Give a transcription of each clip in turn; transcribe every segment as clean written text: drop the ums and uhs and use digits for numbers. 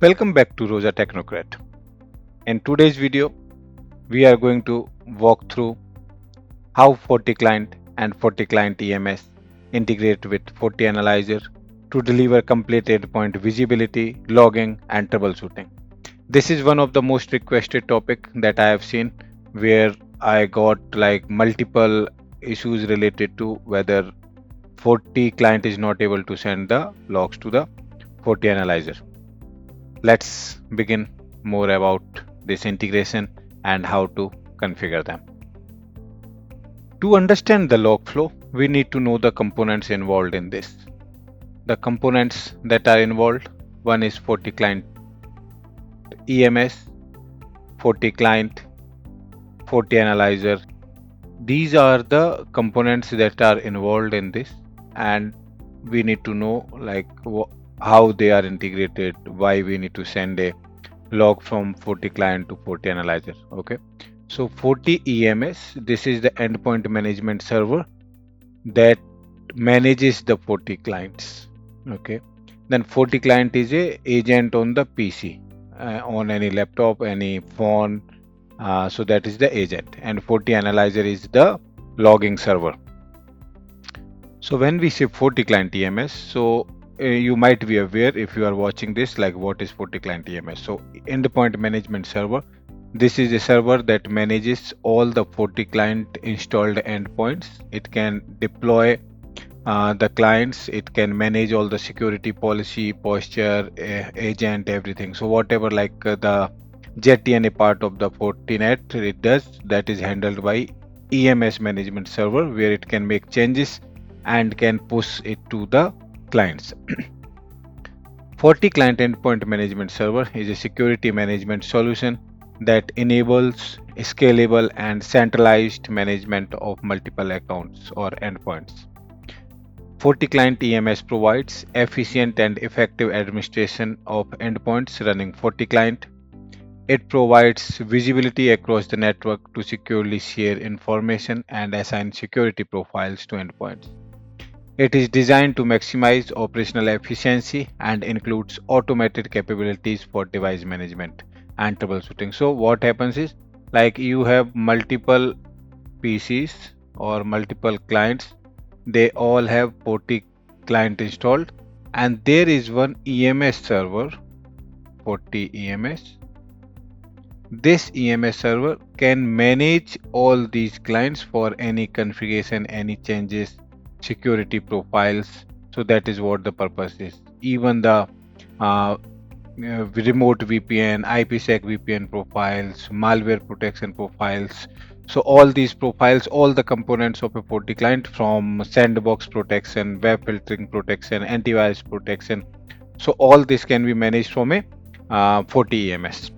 Welcome back to Rosa Technocrat. In today's video, we are going to walk through how FortiClient and FortiClient EMS integrate with FortiAnalyzer to deliver complete endpoint visibility, logging, and troubleshooting. This is one of the most requested topic that I have seen, where I got like multiple issues related to whether FortiClient is not able to send the logs to the FortiAnalyzer. Let's begin more about this integration and how to configure them. To understand the log flow, we need to know the components involved in this. The components that are involved, one is FortiClient EMS, FortiClient, FortiAnalyzer. These are the components that are involved in this, and we need to know like how they are integrated, why we need to send a log from FortiClient to FortiAnalyzer. Okay, so FortiEMS, this is the endpoint management server that manages the FortiClients. Okay, then FortiClient is a agent on the PC, on any laptop, any phone. So that is the agent, and FortiAnalyzer is the logging server. So when we say FortiClient EMS, so you might be aware if you are watching this, like what is FortiClient EMS. So endpoint management server, this is a server that manages all the FortiClient installed endpoints. It can deploy the clients, it can manage all the security policy, posture, agent, everything. So whatever like the ZTNA part of the Fortinet it does, that is handled by EMS management server, where it can make changes and can push it to the clients. FortiClient Endpoint Management Server is a security management solution that enables scalable and centralized management of multiple accounts or endpoints. FortiClient EMS provides efficient and effective administration of endpoints running FortiClient. It provides visibility across the network to securely share information and assign security profiles to endpoints. It is designed to maximize operational efficiency and includes automated capabilities for device management and troubleshooting. So what happens is, like you have multiple PCs or multiple clients, they all have FortiClient installed, and there is one EMS server, FortiEMS. This EMS server can manage all these clients for any configuration, any changes, security profiles. So that is what the purpose is. Even the remote VPN, IPsec VPN profiles, malware protection profiles. So all these profiles, all the components of a FortiClient, from sandbox protection, web filtering protection, antivirus protection. So all this can be managed from a FortiEMS.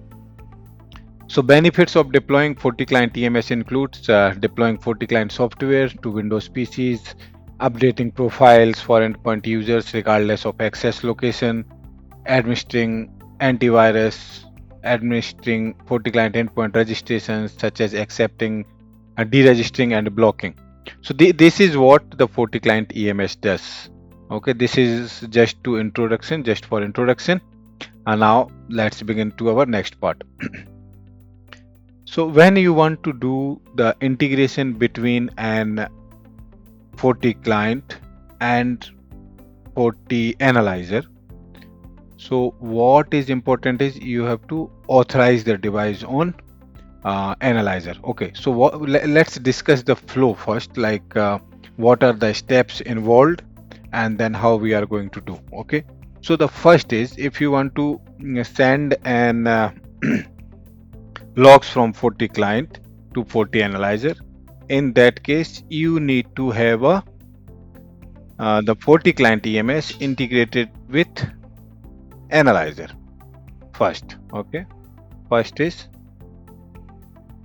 So benefits of deploying FortiClient EMS includes deploying FortiClient software to Windows PCs, updating profiles for endpoint users regardless of access location, administering antivirus, administering FortiClient endpoint registrations such as accepting, deregistering, and blocking. So this is what the FortiClient EMS does. Okay, this is just for introduction. And now let's begin to our next part. So when you want to do the integration between an FortiClient and FortiAnalyzer, so what is important is you have to authorize the device on analyzer. Okay, so let's discuss the flow first, like what are the steps involved and then how we are going to do. Okay, so the first is, if you want to send an logs from FortiClient to FortiAnalyzer, in that case you need to have the FortiClient EMS integrated with analyzer first. Okay, first is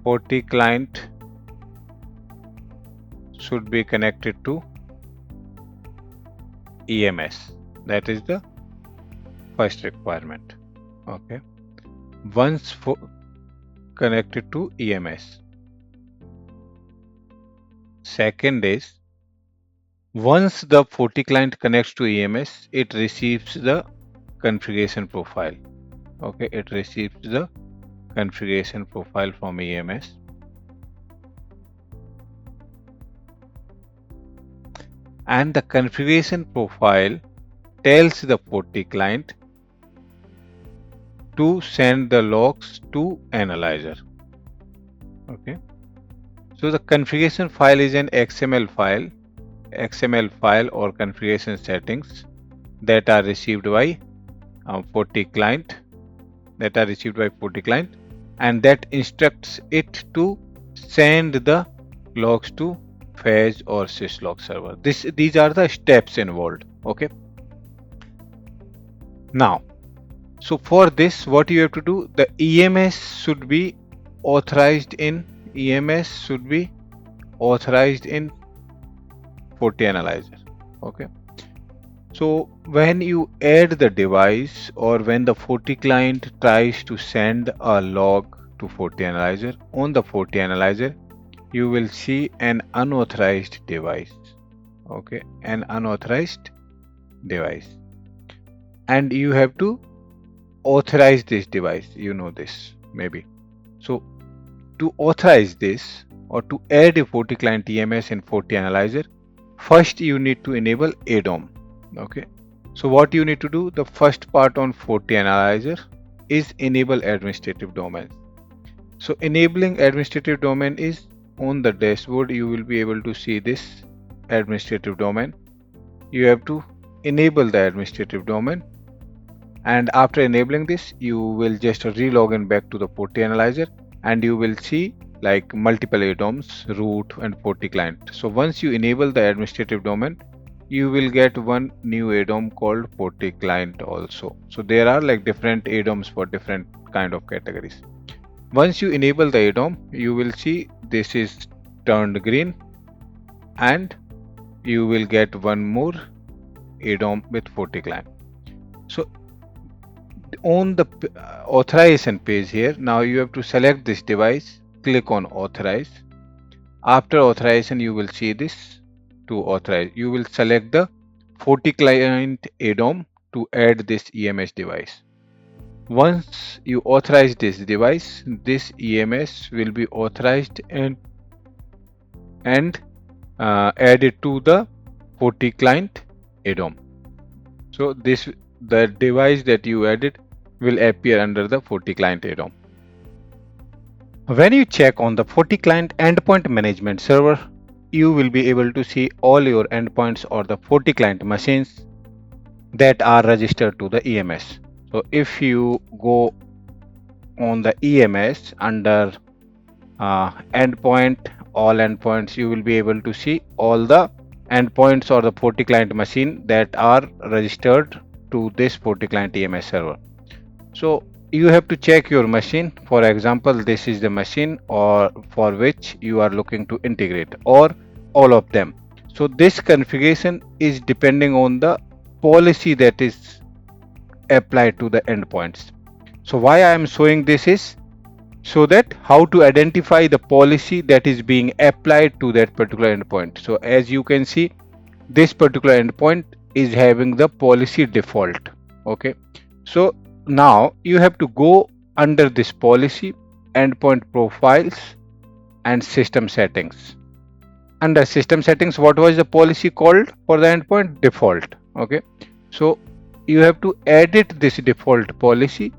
FortiClient should be connected to EMS. That is the first requirement. Okay, once connected to EMS. Second is, once the FortiClient connects to EMS, it receives the configuration profile. Okay, it receives the configuration profile from EMS, and the configuration profile tells the FortiClient to send the logs to analyzer. Okay, so the configuration file is an XML file or configuration settings that are received by FortiClient, and that instructs it to send the logs to FAZ or syslog server. These are the steps involved. Okay. Now, so for this, what you have to do, the EMS should be authorized in FortiAnalyzer. Okay. So when you add the device, or when the FortiClient tries to send a log to FortiAnalyzer, on the FortiAnalyzer, you will see an unauthorized device. Okay, an unauthorized device, and you have to authorize this device. You know this maybe. So to authorize this, or to add a FortiClient EMS in FortiAnalyzer, first you need to enable ADOM. Okay, so what you need to do, the first part on FortiAnalyzer is enable administrative domains. So enabling administrative domain is on the dashboard. You will be able to see this administrative domain. You have to enable the administrative domain, and after enabling this, you will just re-login back to the FortiAnalyzer, and you will see like multiple ADOMs, root and FortiClient. So once you enable the administrative domain, you will get one new ADOM called FortiClient also. So there are like different ADOMs for different kind of categories. Once you enable the ADOM, you will see this is turned green, and you will get one more ADOM with FortiClient. So on the authorization page here, now you have to select this device, click on authorize. After authorization, you will see this. To authorize, you will select the FortiClient ADOM to add this EMS device. Once you authorize this device, this EMS will be authorized and added to the FortiClient ADOM. So the device that you added will appear under the FortiClient ADOM. When you check on the FortiClient endpoint management server, you will be able to see all your endpoints or the FortiClient machines that are registered to the EMS. So if you go on the EMS under endpoint, all endpoints, you will be able to see all the endpoints or the FortiClient machine that are registered to this FortiClient EMS server. So you have to check your machine. For example, this is the machine or for which you are looking to integrate, or all of them. So this configuration is depending on the policy that is applied to the endpoints. So why I am showing this is so that how to identify the policy that is being applied to that particular endpoint. So as you can see, this particular endpoint is having the policy default. Okay, so now you have to go under this policy, endpoint profiles and system settings. Under system settings, what was the policy called for the endpoint? Default. Okay, so you have to edit this default policy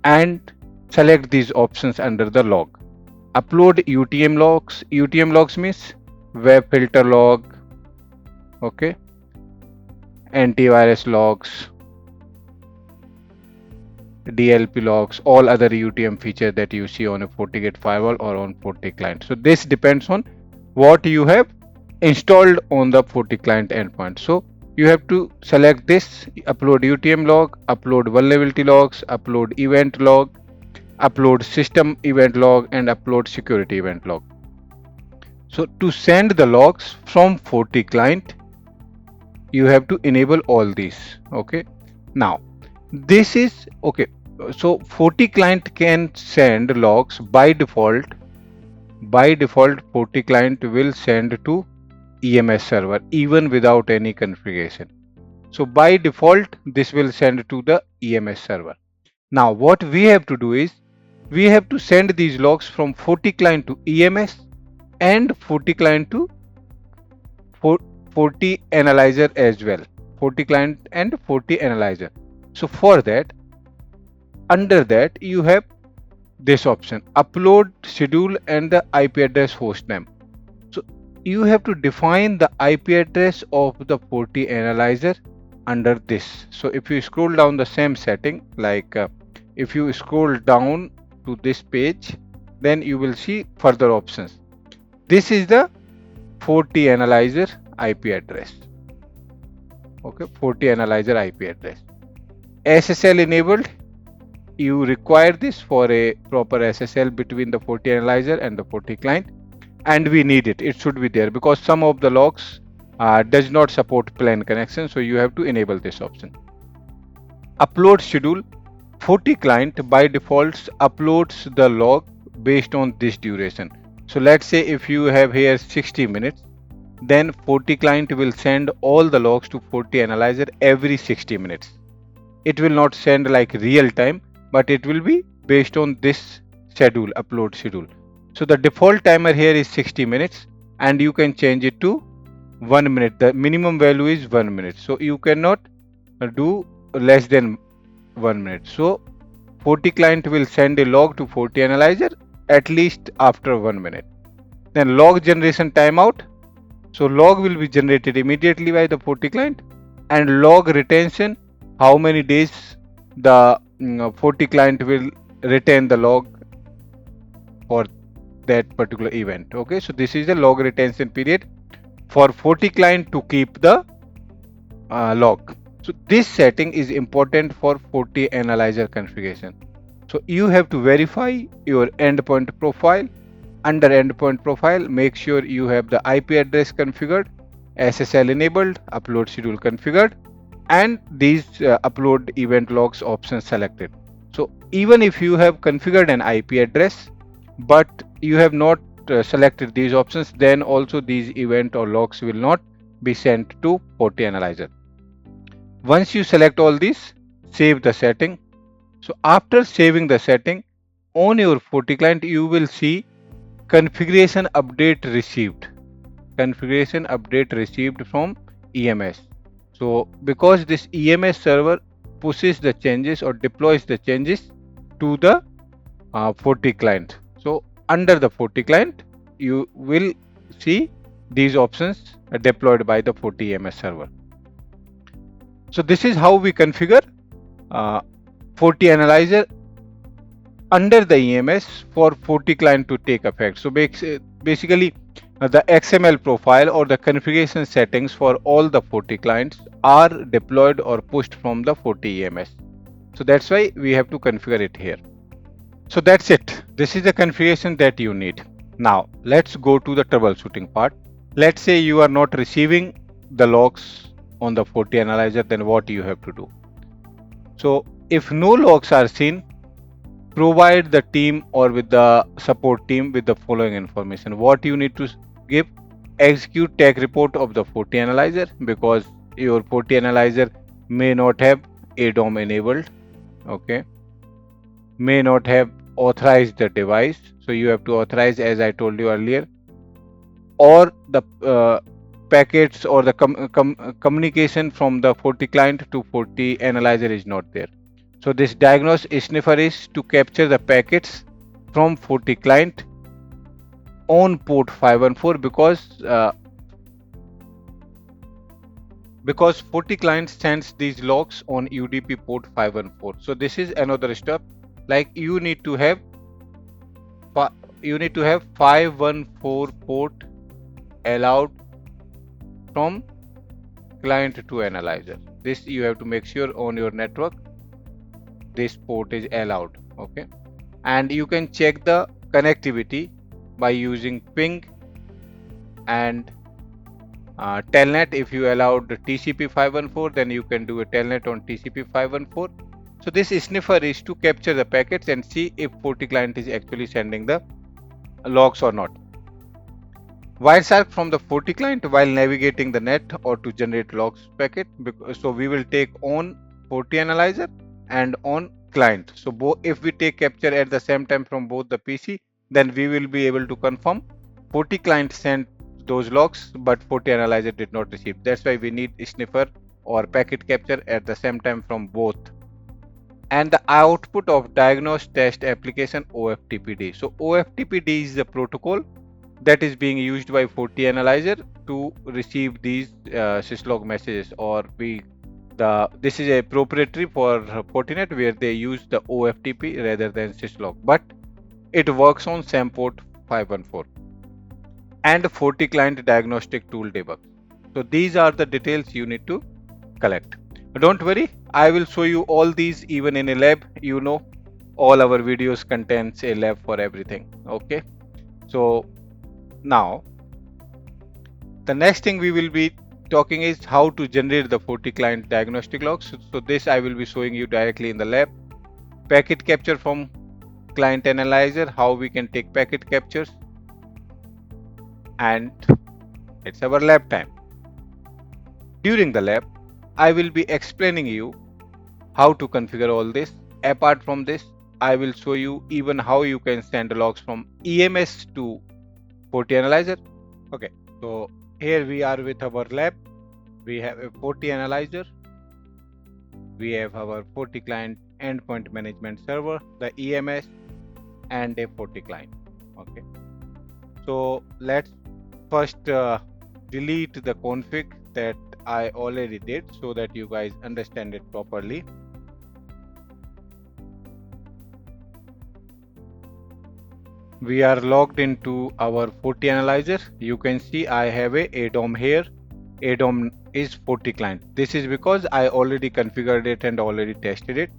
and select these options under the log. Upload UTM logs. UTM logs means web filter log, okay, antivirus logs, DLP logs, all other UTM features that you see on a FortiGate firewall or on FortiClient. So this depends on what you have installed on the FortiClient endpoint. So you have to select this, upload UTM log, upload vulnerability logs, upload event log, upload system event log, and upload security event log. So to send the logs from FortiClient, you have to enable all these. Okay, now this is okay. So FortiClient can send logs by default. By default, FortiClient will send to EMS server even without any configuration. So by default, this will send to the EMS server. Now what we have to do is we have to send these logs from FortiClient to EMS and FortiClient to FortiAnalyzer as well. FortiClient and FortiAnalyzer. So for that, under that you have this option, upload schedule and the IP address host name. So you have to define the IP address of the FortiAnalyzer under this. So if you scroll down the same setting, like if you scroll down to this page, then you will see further options. This is the FortiAnalyzer IP address. Okay, FortiAnalyzer IP address. SSL enabled. You require this for a proper SSL between the FortiAnalyzer and the FortiClient, and we need it. It should be there because some of the logs does not support plain connection, so you have to enable this option. Upload schedule. FortiClient by default uploads the log based on this duration. So let's say if you have here 60 minutes, then FortiClient will send all the logs to FortiAnalyzer every 60 minutes. It will not send like real time, but it will be based on this schedule, upload schedule. So the default timer here is 60 minutes and you can change it to 1 minute. The minimum value is 1 minute. So you cannot do less than 1 minute. So FortiClient will send a log to FortiAnalyzer at least after 1 minute. Then log generation timeout. So log will be generated immediately by the FortiClient, and log retention, how many days the FortiClient will retain the log for that particular event. Okay, so this is the log retention period for FortiClient to keep the log. So this setting is important for FortiAnalyzer configuration. So you have to verify your endpoint profile. Under endpoint profile, make sure you have the IP address configured, SSL enabled, upload schedule configured, and these upload event logs options selected. So even if you have configured an IP address but you have not selected these options, then also these event or logs will not be sent to FortiAnalyzer. Once you select all these, save the setting. So after saving the setting on your FortiClient, you will see configuration update received. Configuration update received from EMS. So because this EMS server pushes the changes or deploys the changes to the FortiClient. So under the FortiClient, you will see these options deployed by the FortiEMS server. So this is how we configure FortiAnalyzer under the EMS for FortiClient to take effect. So basically the XML profile or the configuration settings for all the FortiClients are deployed or pushed from the FortiEMS. So that's why we have to configure it here. So that's it. This is the configuration that you need. Now let's go to the troubleshooting part. Let's say you are not receiving the logs on the FortiAnalyzer, then what you have to do? So if no logs are seen, provide the team or with the support team with the following information. What you need to give: execute tag report of the FortiAnalyzer, because your FortiAnalyzer may not have ADOM enabled, okay, may not have authorized the device, so you have to authorize, as I told you earlier, or the packets or the communication from the FortiClient to FortiAnalyzer is not there. So this diagnose sniffer is to capture the packets from FortiClient on port 514, because FortiClient sends these logs on UDP port 514. So this is another step. Like you need to have 514 port allowed from client to analyzer. This you have to make sure on your network this port is allowed. Okay, and you can check the connectivity by using ping and telnet. If you allowed TCP 514, then you can do a telnet on TCP 514. So this sniffer is to capture the packets and see if FortiClient is actually sending the logs or not. Wireshark from the FortiClient while navigating the net or to generate logs packet. So we will take on FortiAnalyzer and on client. So if we take capture at the same time from both the PC, then we will be able to confirm FortiClient sent those logs, but FortiAnalyzer did not receive. That's why we need sniffer or packet capture at the same time from both. And the output of diagnose test application OFTPD. So OFTPD is the protocol that is being used by FortiAnalyzer to receive these syslog messages, or this is a proprietary for Fortinet where they use the OFTP rather than syslog, but it works on SAM port 514 and FortiClient Diagnostic Tool debug. So these are the details you need to collect. Don't worry, I will show you all these even in a lab. You know, all our videos contains a lab for everything. Okay, so now the next thing we will be talking is how to generate the FortiClient diagnostic logs. So this I will be showing you directly in the lab. Packet capture from client analyzer, how we can take packet captures, and it's our lab time. During the lab, I will be explaining you how to configure all this. Apart from this, I will show you even how you can send logs from EMS to FortiAnalyzer. Okay, so here we are with our lab. We have a FortiAnalyzer. We have our FortiClient endpoint management server, the EMS, and a FortiClient. Okay, so let's first delete the config that I already did so that you guys understand it properly. We are logged into our FortiAnalyzer. You can see I have a ADOM here. ADOM is FortiClient. This is because I already configured it and already tested it,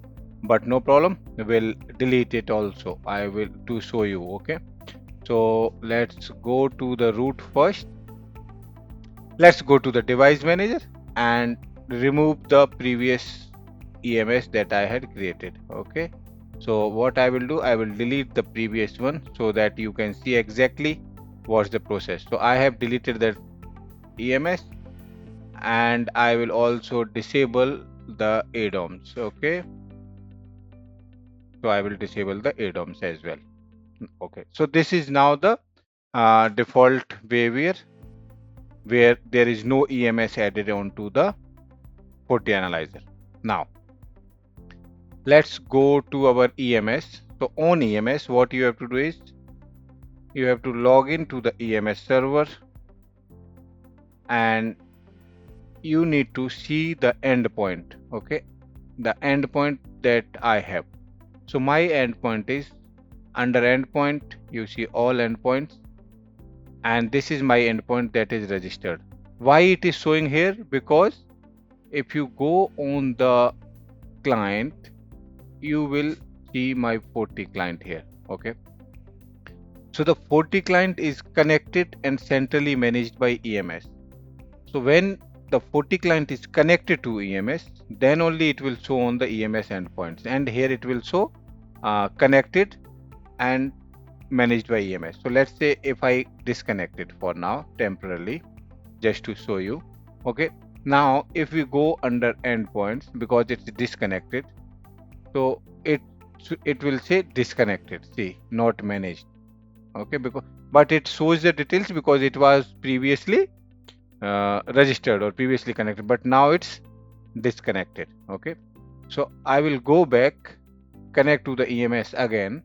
but no problem. We'll delete it also. I will to show you. Okay. So let's go to the root first. Let's go to the device manager and remove the previous EMS that I had created. Okay. So what I will do, I will delete the previous one so that you can see exactly what's the process. So I have deleted that EMS and I will also disable the ADOMs. Okay. So I will disable the ADOMs as well. Okay. So this is now the default behavior where there is no EMS added onto the FortiAnalyzer. Now let's go to our EMS. So on EMS, what you have to do is you have to log into the EMS server and you need to see the endpoint. Okay, the endpoint that I have. So my endpoint is under endpoint, you see all endpoints, and this is my endpoint that is registered. Why it is showing here? Because if you go on the client, you will see my FortiClient here. Okay, so the FortiClient is connected and centrally managed by EMS. So when the FortiClient is connected to EMS, then only it will show on the EMS endpoints, and here it will show connected and managed by EMS. So let's say if I disconnect it for now temporarily, just to show you. Okay, now if we go under endpoints, because it's disconnected, so it will say disconnected, see, not managed. Okay, but it shows the details because it was previously registered or previously connected, but now it's disconnected. Okay, so I will go back, connect to the EMS again.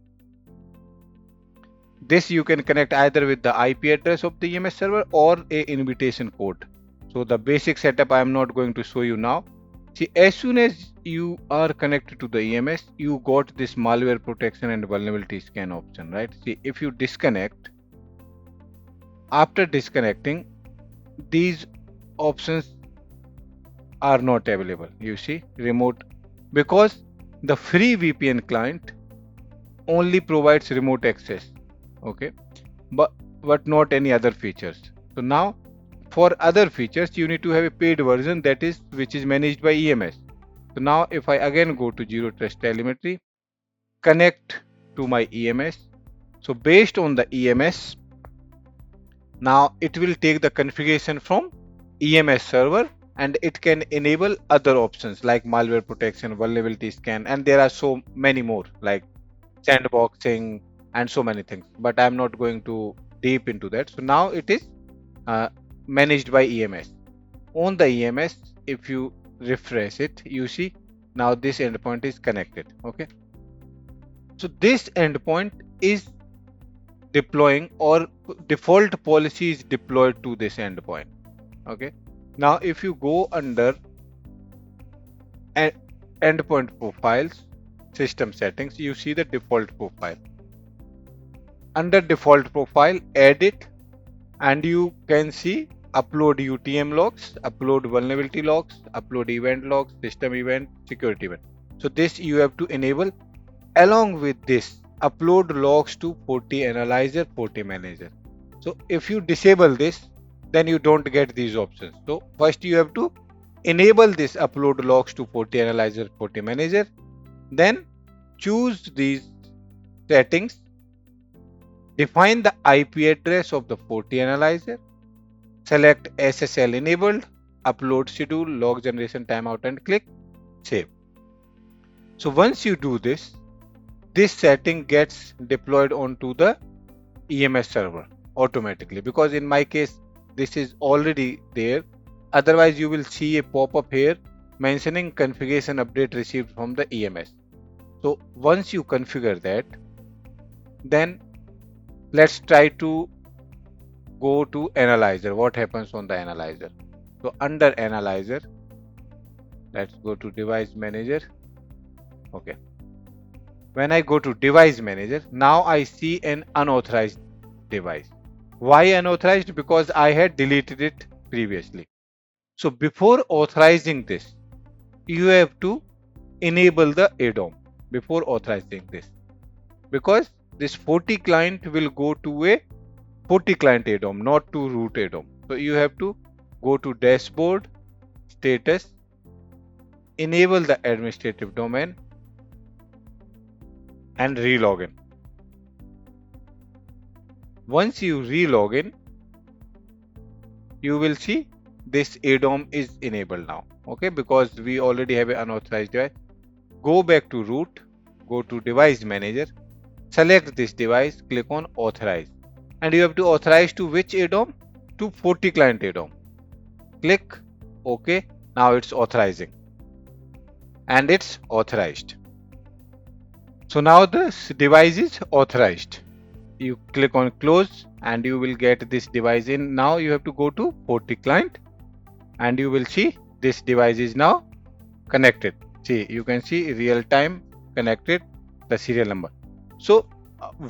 This you can connect either with the IP address of the EMS server or a invitation code. So the basic setup I am not going to show you now. See, as soon as you are connected to the EMS, you got this malware protection and vulnerability scan option, right? See, if you disconnect, after disconnecting, these options are not available. You see, remote, because the free VPN client only provides remote access. Okay, but not any other features. So now for other features you need to have a paid version, that is which is managed by EMS. So now if I again go to zero trust telemetry, connect to my EMS, so based on the EMS, now it will take the configuration from EMS server and it can enable other options like malware protection, vulnerability scan, and there are so many more like sandboxing and so many things. But I'm not going to deep into that. So now it is uh, managed by EMS. On the EMS, if you refresh it, you see now this endpoint is connected. Okay, so this endpoint is deploying, or default policy is deployed to this endpoint. Okay, now if you go under endpoint profiles, system settings, you see the default profile. Under default profile, edit, and you can see upload UTM logs, upload vulnerability logs, upload event logs, system event, security event. So this you have to enable. Along with this, upload logs to FortiAnalyzer, FortiManager. So if you disable this, then you don't get these options. So first you have to enable this upload logs to FortiAnalyzer, FortiManager. Then choose these settings. Define the IP address of the FortiAnalyzer. Select SSL enabled, upload schedule, log generation timeout, and click save. So once you do this, this setting gets deployed onto the EMS server automatically, because in my case this is already there. Otherwise you will see a pop-up here mentioning configuration update received from the EMS. So once you configure that, then let's try to go to analyzer. What happens on the analyzer? So under analyzer, let's go to device manager. Okay, when I go to device manager, now I see an unauthorized device. Why unauthorized? Because I had deleted it previously. So before authorizing this, you have to enable the ADOM before authorizing this, because this FortiClient will go to a FortiClient ADOM, not to root ADOM. So you have to go to dashboard, status, enable the administrative domain, and relog in. Once you relog in, you will see this ADOM is enabled now. Okay, because we already have an unauthorized device. Go back to root, go to device manager, select this device, click on authorize, and you have to authorize to which ADOM? To FortiClient ADOM. Click OK. Now it's authorizing, and it's authorized. So now this device is authorized. You click on close and you will get this device in. Now you have to go to FortiClient and you will see this device is now connected. See, you can see real time connected, the serial number. So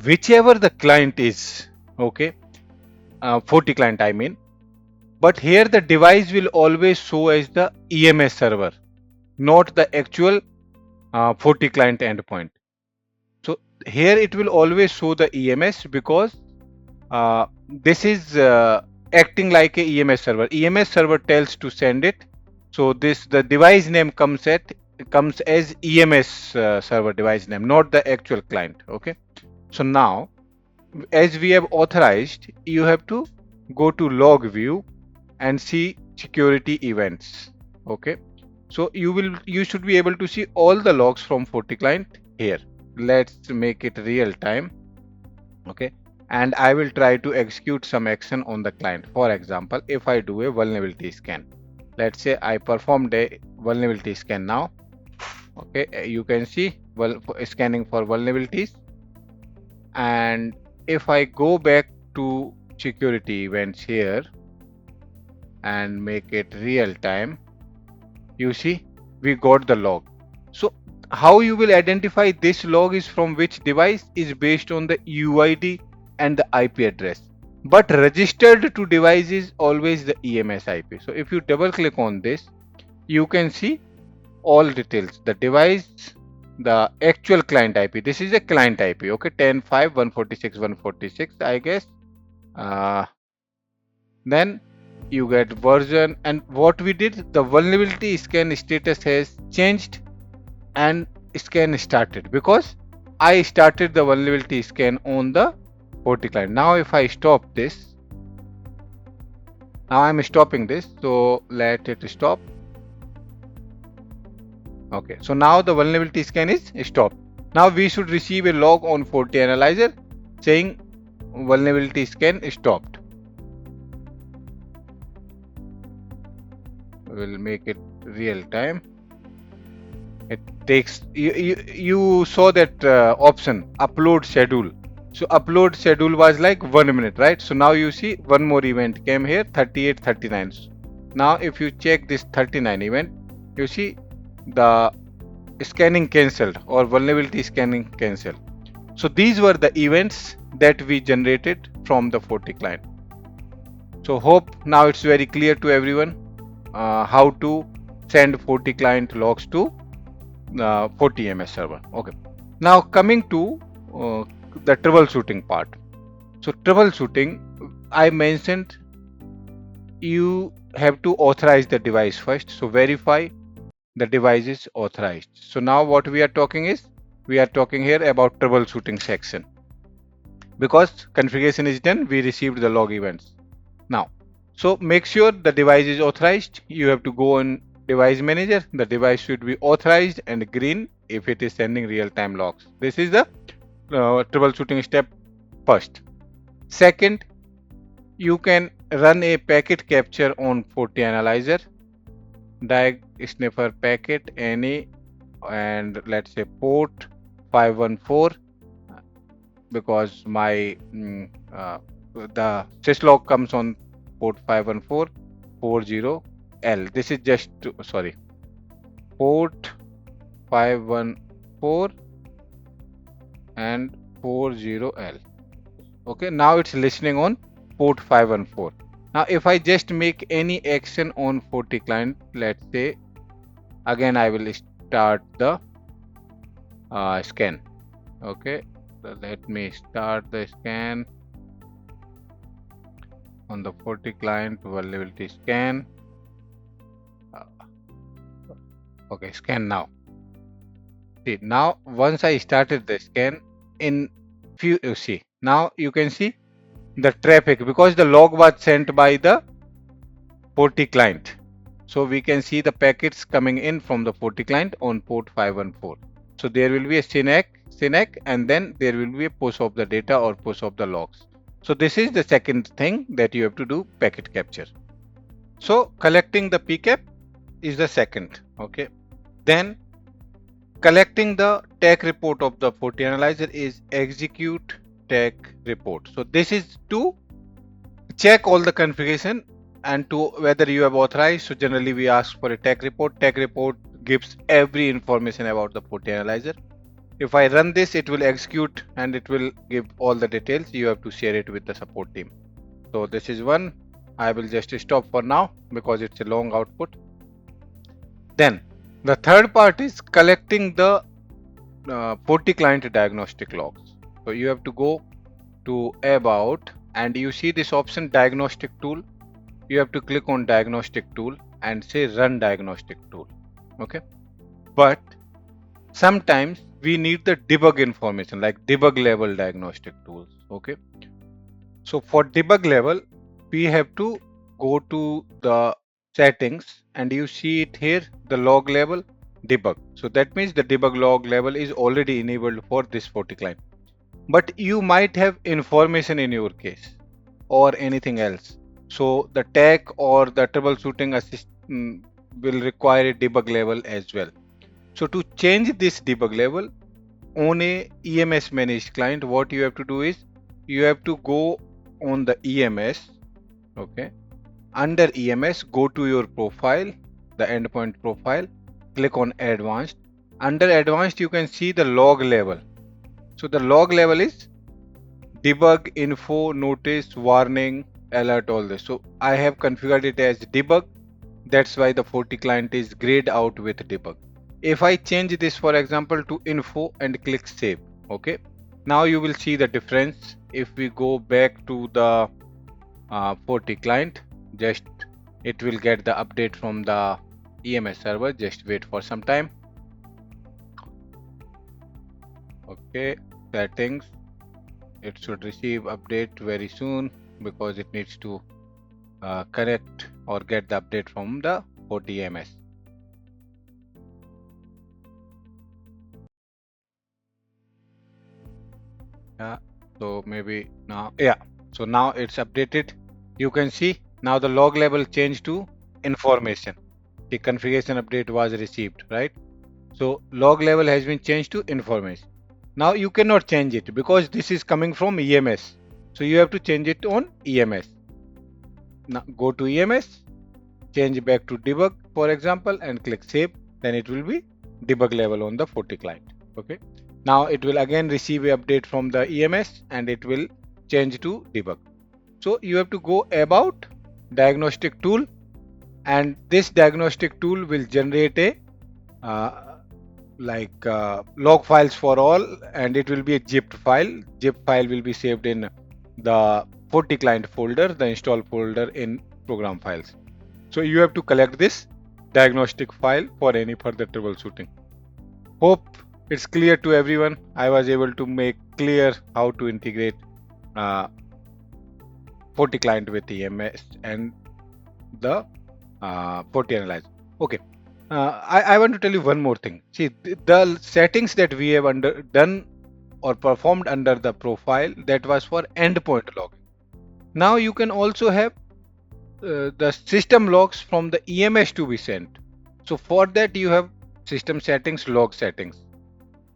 whichever the client is, okay, FortiClient I mean, but here the device will always show as the EMS server, not the actual FortiClient endpoint. So here it will always show the EMS, because this is acting like a EMS server. EMS server tells to send it. So the device name comes as EMS server device name, not the actual client. Okay. So now, as we have authorized, you have to go to log view and see security events. Okay. So you should be able to see all the logs from FortiClient here. Let's make it real time. Okay, and I will try to execute some action on the client. For example, if I do a vulnerability scan, let's say I performed a vulnerability scan now. Okay, you can see scanning for vulnerabilities, and if I go back to security events here and make it real time, you see we got the log. So how you will identify this log is from which device is based on the UID and the IP address, but registered to device is always the EMS IP. So if you double click on this, you can see all details, the device, the actual client IP. This is a client IP. Okay, 10.5.146.146 I guess. Then you get version, and what we did, the vulnerability scan status has changed and scan started, because I started the vulnerability scan on the FortiClient. Now if I stop this, Now I'm stopping this, so let it stop. Okay, so now the vulnerability scan is stopped. Now we should receive a log on FortiAnalyzer saying vulnerability scan stopped. We'll make it real time. It takes you saw that option upload schedule. So upload schedule was like 1 minute, right? So now you see one more event came here, 38, 39. Now if you check this 39 event, you see the scanning cancelled or vulnerability scanning cancelled. So these were the events that we generated from the FortiClient. So hope now it's very clear to everyone how to send FortiClient logs to FortiEMS server. Okay. Now coming to the troubleshooting part. So troubleshooting, I mentioned you have to authorize the device first. So verify the device is authorized. So now what we are talking is, we are talking here about troubleshooting section. Because configuration is done, we received the log events. Now, so make sure the device is authorized. You have to go on device manager. The device should be authorized and green if it is sending real-time logs. This is the troubleshooting step first. Second, you can run a packet capture on FortiAnalyzer, diag sniffer packet any, and let's say port 514, because my the syslog comes on port 514 40L. This is just sorry, port 514 and 40L. Okay, now it's listening on port 514. Now if I just make any action on FortiClient, let's say again I will start the scan. Okay, so let me start the scan on the FortiClient vulnerability scan. Okay, scan now. See, now once I started the scan, in few you see, now you can see the traffic because the log was sent by the FortiClient. So we can see the packets coming in from the FortiClient on port 514. So there will be a SYNAC and then there will be a push of the data or push of the logs. So this is the second thing that you have to do, packet capture. So collecting the PCAP is the second. Okay. Then collecting the tag report of the FortiAnalyzer is execute tag report. So this is to check all the configuration and to whether you have authorized. So generally we ask for a tag report. Tag report gives every information about the FortiAnalyzer. If I run this, it will execute and it will give all the details. You have to share it with the support team. So this is one. I will just stop for now because it's a long output. Then the third part is collecting the FortiClient diagnostic logs. So you have to go to about and you see this option diagnostic tool. You have to click on diagnostic tool and say run diagnostic tool. Okay. But sometimes we need the debug information like debug level diagnostic tools. Okay. So for debug level, we have to go to the settings and you see it here, the log level debug. So that means the debug log level is already enabled for this FortiClient. But you might have information in your case or anything else. So the tag or the troubleshooting assist will require a debug level as well. So to change this debug level on a EMS managed client, what you have to do is you have to go on the EMS. Okay. Under EMS, go to your profile, the endpoint profile, click on advanced. Under advanced, you can see the log level. So the log level is debug, info, notice, warning, alert, all this. So I have configured it as debug. That's why the FortiClient is grayed out with debug. If I change this, for example, to info and click save, okay, now you will see the difference. If we go back to the FortiClient, just it will get the update from the EMS server. Just wait for some time. Okay, settings. It should receive update very soon because it needs to connect or get the update from the FortiEMS. Yeah, so maybe now, yeah, so now it's updated. You can see now the log level changed to information. The configuration update was received, right? So log level has been changed to information. Now you cannot change it because this is coming from EMS. So you have to change it on EMS. Now go to EMS, change back to debug, for example, and click save. Then it will be debug level on the FortiClient. Okay. Now it will again receive a update from the EMS and it will change to debug. So you have to go about diagnostic tool, and this diagnostic tool will generate a log files for all, and it will be a zipped file. Zip file will be saved in the FortiClient folder, the install folder in program files. So you have to collect this diagnostic file for any further troubleshooting. Hope it's clear to everyone. I was able to make clear how to integrate FortiClient with EMS and the FortiAnalyzer. Okay. I want to tell you one more thing. See, the settings that we have done or performed under the profile, that was for endpoint logging. Now you can also have the system logs from the EMS to be sent. So for that you have system settings, log settings.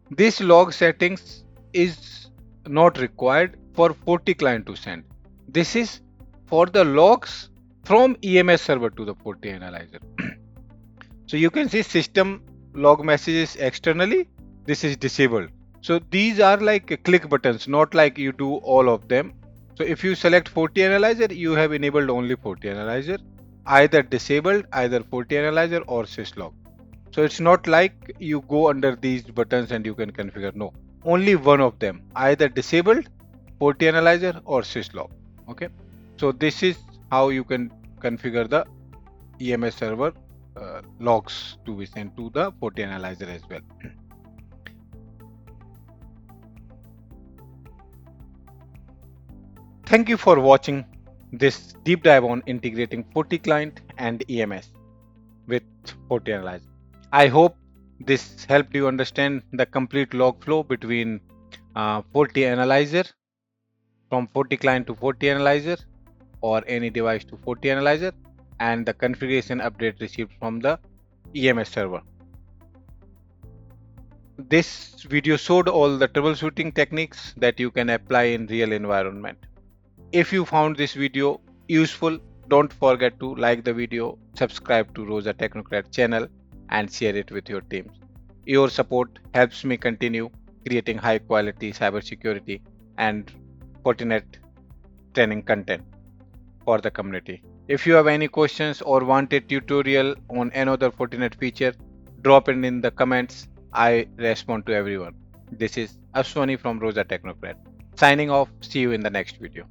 This log settings is not required for FortiClient to send. This is for the logs from EMS server to the FortiAnalyzer. So you can see system log messages externally. This is disabled. So these are like click buttons, not like you do all of them. So if you select FortiAnalyzer, you have enabled only FortiAnalyzer, either disabled, either FortiAnalyzer or syslog. So it's not like you go under these buttons and you can configure. No, only one of them, either disabled, FortiAnalyzer or syslog. Okay. So this is how you can configure the EMS server logs to be sent to the FortiAnalyzer as well. Thank you for watching this deep dive on integrating FortiClient and EMS with FortiAnalyzer. I hope this helped you understand the complete log flow between FortiAnalyzer, from FortiClient to FortiAnalyzer or any device to FortiAnalyzer, and the configuration update received from the EMS server. This video showed all the troubleshooting techniques that you can apply in real environment. If you found this video useful, don't forget to like the video, subscribe to Rosa Technocrat channel and share it with your teams. Your support helps me continue creating high quality cybersecurity and Fortinet training content for the community. If you have any questions or want a tutorial on another Fortinet feature, drop it in the comments. I respond to everyone. This is Ashwani from Rosa Technocrat. Signing off. See you in the next video.